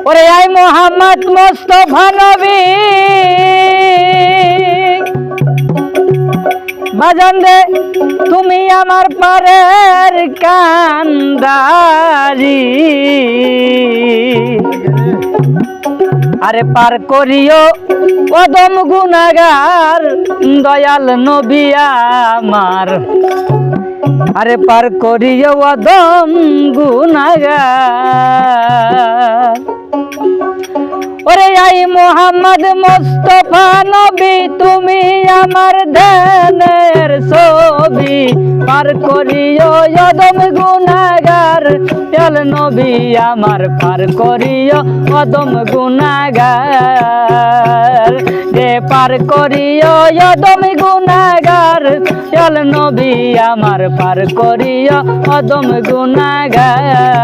ওরে আই মোহাম্মদ মুস্তাফা নবী বাজান রে তুমি আমার পারের কান্দারি আরে পার করিও অদম গুনাহগার দয়াল নবী আমার আরে পার করিও অদম গুনাহগার ওরে আই মোহাম্মদ মুস্তাফা নবী তুমি আমার ধ্যানের ছবি পার করিও অদম গুনাহগার দয়াল নবী আমার পার করিও অদম গুনাহগার যে পার করিও অদম গুনাহগার দয়াল নবী আমার পার করিও অদম গুনাহগার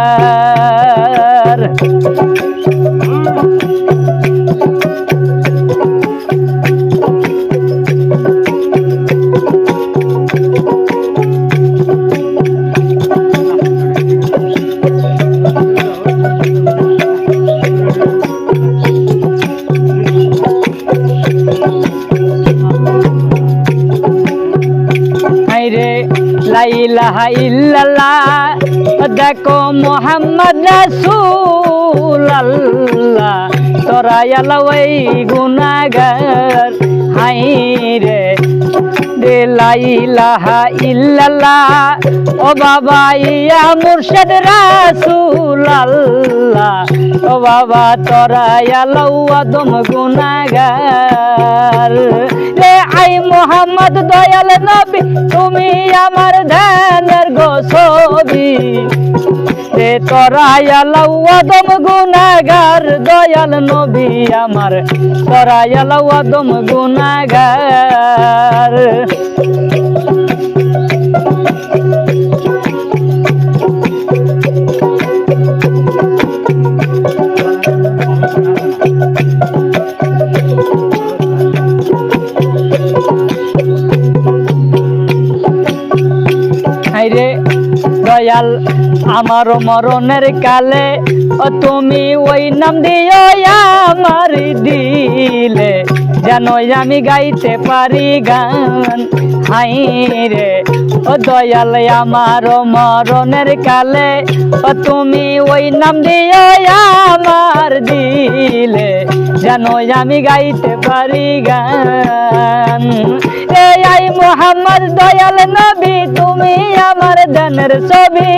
লা ইলাহা ইল্লাল্লাহ দেখো মুহাম্মদ রাসূলুল্লাহ তোরা আলাই গুনাহগার হাই রে রে লা ইলাহা ইল্লাল্লাহ ও বাবা ইয়া মুর্শিদ রাসূলুল্লাহ ও বাবা তোরা আলাই আদম গুনাহগার রে আই মোহাম্মদ দয়াল নবী তুমি আমার ধ্যানের গো ছবি রে তোরা আলাই আদম গুনাহগার দয়াল নবী আমার তোরা আলাই আদম গুনাহগার রে দয়াল আমার মরণের কালে ও তুমি ওই নাম দিও আমার দিলে যেন আমি গাইতে পারি গান হাই রে ও দয়াল আমার মরণের কালে ও তুমি ওই নাম দিও আমার দিলে যেন আমি গাইতে পারি গান এই আই মোহাম্মদ দয়াল নবী তুমি আমার ধ্যানের ছবি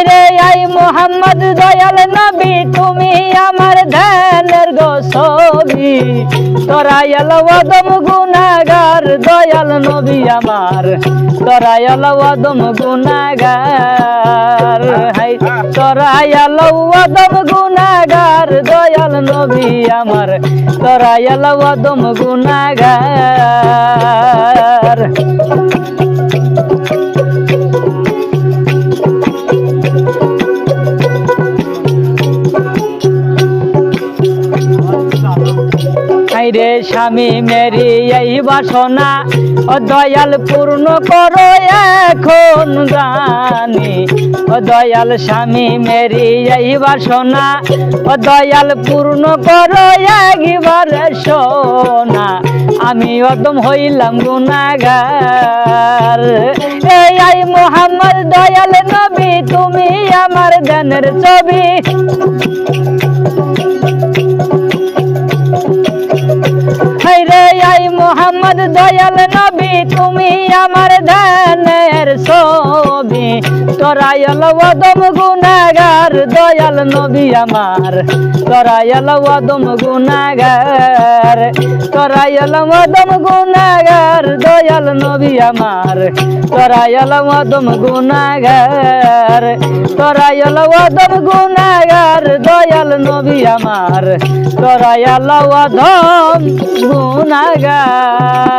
রে আই মোহাম্মদ দয়াল নবী তুমি আমার ধ্যানের গো ছবি তোরা আলাই আদম গুনাহগার দয়াল নবী আমার তোরা আলাই আদম গুনাহগার হাই তোরা আলাই আদম গুনাহগার দয়াল নবী আমার তোরা আলাই আদম গুনাহগার রে স্বামী মেরি এই বাসনা ও দয়াল পূর্ণ করো এখন জানি ও দয়াল স্বামী মেরি এই বাসনা ও দয়াল পূর্ণ করো একবার সোনা আমি অদম হইলাম গুনাহগার এই আই মোহাম্মদ দয়াল নবী তুমি আমার ধ্যানের ছবি রে আই মোহাম্মদ দয়াল নবী তুমি আমার ধ্যানের ছবি তোরা আলাই আদম গুনাহগার দয়াল নবী আমার তোরা আলাই আদম গুনাহগার তোরা আলাই আদম গুনাহগার দয়াল নবী আমার তোরা আলাই আদম গুনাহগার তোরা আলাই আদম গুনাহগার দয়াল নবী আমার তোরা আলাই আদম গুনাহগার